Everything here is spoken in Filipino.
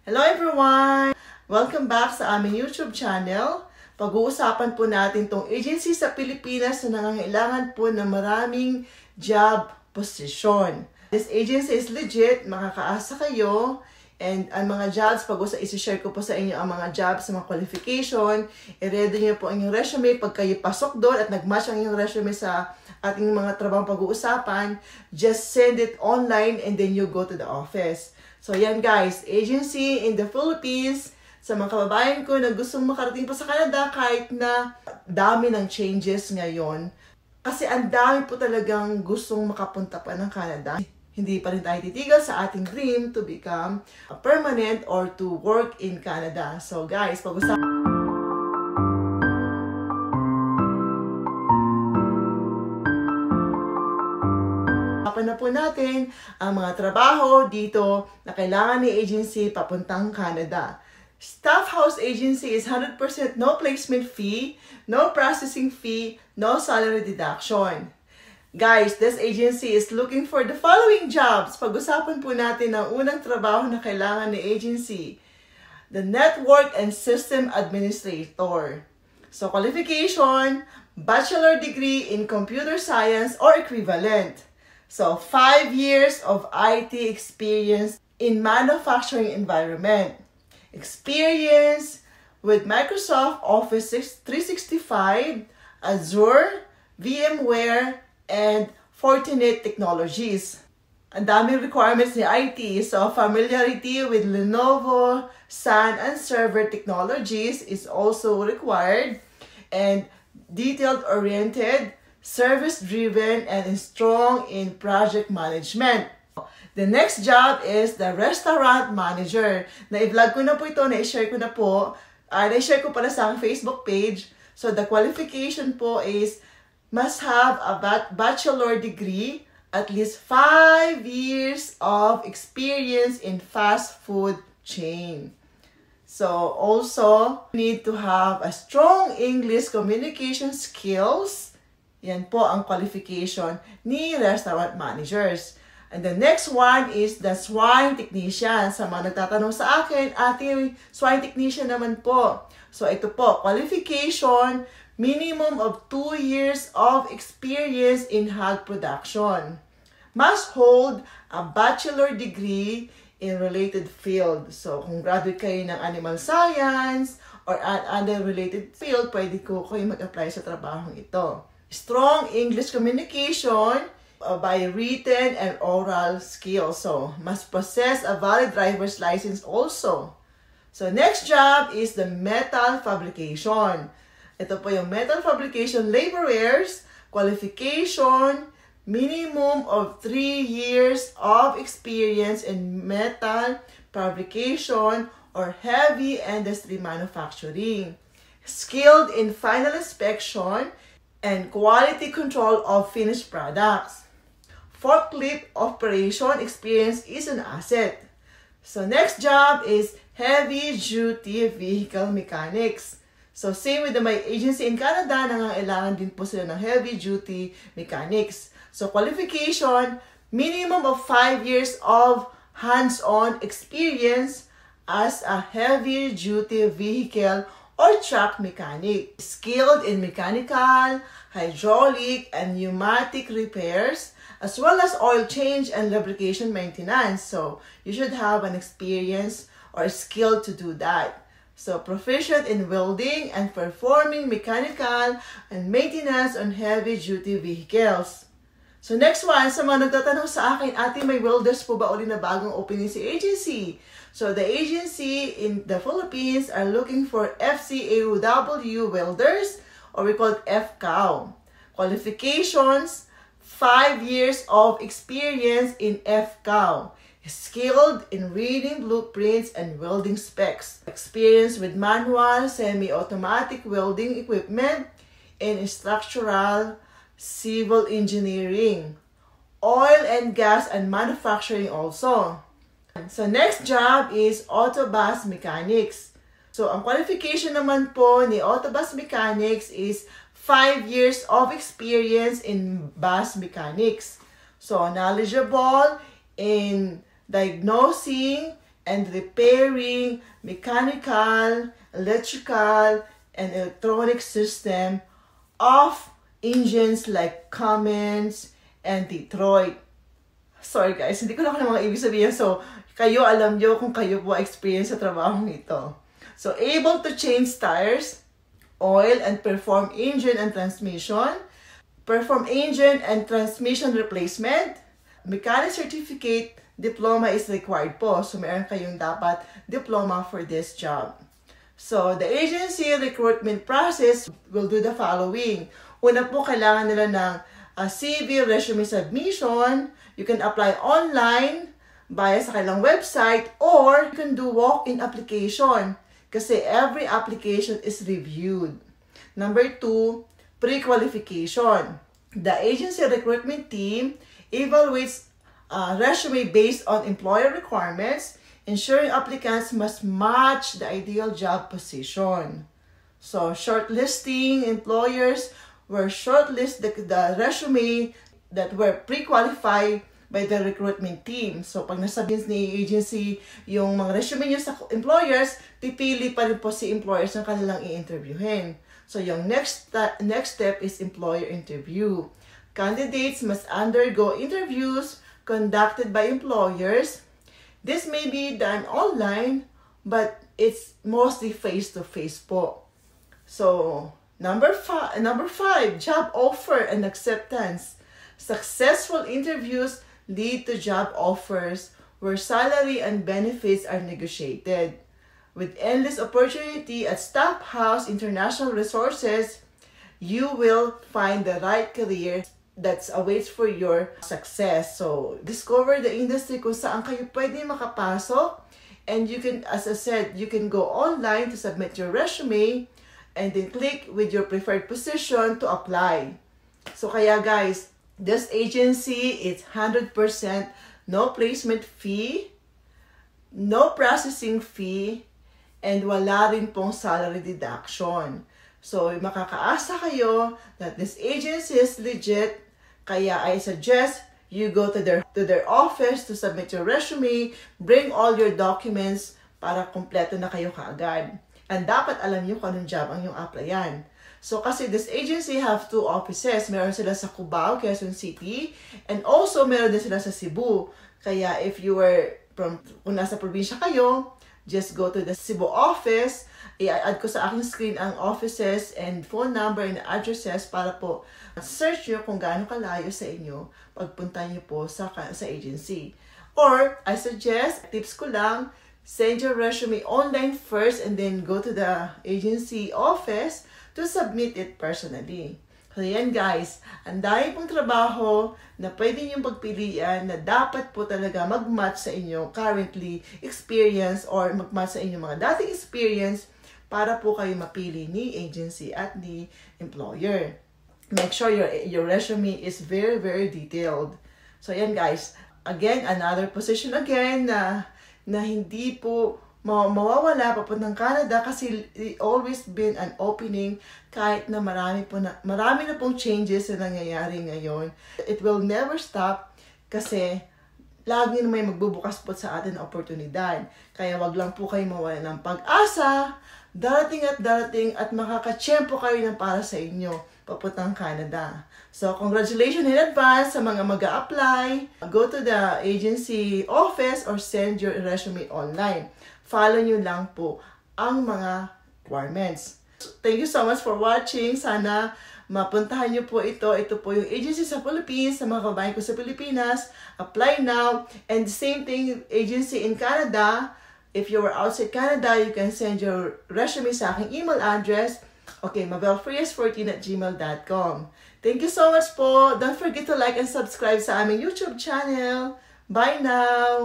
Hello everyone! Welcome back sa aming YouTube channel. Pag-uusapan po natin tong agency sa Pilipinas na nangangailangan po ng maraming job position. This agency is legit, makakaasa kayo. And ang mga jobs, isi-share ko po sa inyo ang mga jobs, mga qualification. I-ready nyo po ang inyong resume pag kayo pasok doon at nag-match ang inyong resume sa ating mga trabahong pag-uusapan. Just send it online and then you go to the office. So yan guys, agency in the Philippines, sa mga kababayan ko na gustong makarating po sa Canada kahit na dami ng changes ngayon. Kasi ang dami po talagang gustong makapunta pa ng Canada. Hindi pa rin tayo titigil sa ating dream to become a permanent or to work in Canada. So guys, pag-usapan na po natin ang mga trabaho dito na kailangan ni agency papuntang Canada. Staff House Agency is 100% no placement fee, no processing fee, no salary deduction. Guys, this agency is looking for the following jobs. Pag-usapan po natin ang unang trabaho na kailangan ni agency. The Network and System Administrator. So, qualification, bachelor degree in computer science or equivalent. So, 5 years of IT experience in manufacturing environment. Experience with Microsoft Office 365, Azure, VMware, and Fortinet Technologies. Ang daming requirements ni IT, so familiarity with Lenovo, Sun, and server technologies is also required, and detailed-oriented, service-driven, and strong in project management. The next job is the restaurant manager. Na-vlog ko na po ito, na-share ko na po. Na-share ko pala sa Facebook page. So, the qualification po is must have a bachelor degree, at least 5 years of experience in fast food chain. So, also, need to have a strong English communication skills. Yan po ang qualification ni restaurant managers. And the next one is the swine technician. Sa mga nagtatanong sa akin, ate, swine technician naman po. So, ito po, qualification, minimum of 2 years of experience in hog production. Must hold a bachelor degree in related field. So, kung graduate kayo ng animal science or other related field, pwede ko kayo mag-apply sa trabahong ito. Strong English communication by written and oral skills. So, must possess a valid driver's license also. So, next job is the metal fabrication. Ito po yung metal fabrication laborers, qualification, minimum of 3 years of experience in metal fabrication or heavy industry manufacturing. Skilled in final inspection and quality control of finished products. Forklift operation experience is an asset. So next job is heavy-duty vehicle mechanics. So same with my agency in Canada, nangangailangan din po sila ng heavy-duty mechanics. So qualification, minimum of 5 years of hands-on experience as a heavy-duty vehicle or truck mechanic. Skilled in mechanical, hydraulic, and pneumatic repairs, as well as oil change and lubrication maintenance. So, you should have an experience or skill to do that. So, proficient in welding and performing mechanical and maintenance on heavy-duty vehicles. So, next one, sa mga nagtatanong sa akin, ate, may welders po ba uli na bagong opening si agency? So, the agency in the Philippines are looking for FCAW welders, or we call it FCAW. Qualifications, 5 years of experience in FCAW. Skilled in reading blueprints and welding specs. Experience with manual, semi-automatic welding equipment, and structural civil engineering. Oil and gas and manufacturing also. So, next job is autobus mechanics. So, ang qualification naman po ni autobus mechanics is 5 years of experience in bus mechanics. So, knowledgeable in diagnosing and repairing mechanical, electrical, and electronic system of engines like Cummins and Detroit. Sorry guys, hindi ko na mga ibig sabihin. So, kayo alam nyo kung kayo po experience sa trabaho nito. So, able to change tires, oil, and perform engine and transmission. Perform engine and transmission replacement. Mechanic certificate diploma is required po. So, meron kayong dapat diploma for this job. So, the agency recruitment process will do the following. Una po, kailangan nila ng CV, resume submission. You can apply online via sa kanilang website, or you can do walk-in application kasi every application is reviewed. Number 2, pre-qualification. The agency recruitment team evaluates resume based on employer requirements, ensuring applicants must match the ideal job position. So, shortlisting employers will shortlist the resume that were pre-qualified by the recruitment team. So, pag nasabihin ni agency yung mga resume nyo sa employers, pipili pa rin po si employers ng kanilang i-interviewin. So, yung next step is employer interview. Candidates must undergo interviews conducted by employers. This may be done online, but it's mostly face-to-face po. So, number five, job offer and acceptance. Successful interviews lead to job offers where salary and benefits are negotiated. With endless opportunity at Staff House International Resources, you will find the right career that awaits for your success. So, discover the industry kung saan kayo pwede makapasok. And you can, as I said, you can go online to submit your resume and then click with your preferred position to apply. So, kaya guys, this agency is 100% no placement fee, no processing fee, and wala rin pong salary deduction. So, makakaasa kayo that this agency is legit. Kaya I suggest you go to their office to submit your resume, bring all your documents para kompleto na kayo kaagad. And dapat alam nyo kung anong job ang yung applyan. So, kasi this agency have 2 offices. Meron sila sa Cubao, Quezon City, and also meron din sila sa Cebu. Kaya if you were kung nasa probinsya kayo, just go to the Cebu office. I-add ko sa aking screen ang offices and phone number and addresses para po search nyo kung gaano kalayo sa inyo pagpunta nyo po sa agency. Or, I suggest, tips ko lang, send your resume online first and then go to the agency office to submit it personally. So, yan guys, ang dami pong trabaho na pwede niyong pagpilian na dapat po talaga mag-match sa inyong currently experience or mag-match sa inyong mga dating experience para po kayo mapili ni agency at ni employer. Make sure your resume is very, very detailed. So, yan guys. Again, another position again na hindi po mawawala papuntang Canada kasi always been an opening kahit na marami na pong changes na nangyayari ngayon. It will never stop kasi lagi na may magbubukas po sa atin na oportunidad. Kaya wag lang po kayo mawala ng pag-asa. Darating at makakatsyempo kayo ng para sa inyo papuntang Canada. So, congratulations in advance sa mga mag-a-apply. Go to the agency office or send your resume online. Follow nyo lang po ang mga requirements. Thank you so much for watching. Sana mapuntahan nyo po ito. Ito po yung agency sa Philippines, sa mga kabayan ko sa Pilipinas. Apply now. And the same thing, agency in Canada. If you are outside Canada, you can send your resume sa aking email address. Okay, mabelfrias14@gmail.com. Thank you so much po. Don't forget to like and subscribe sa aming YouTube channel. Bye now!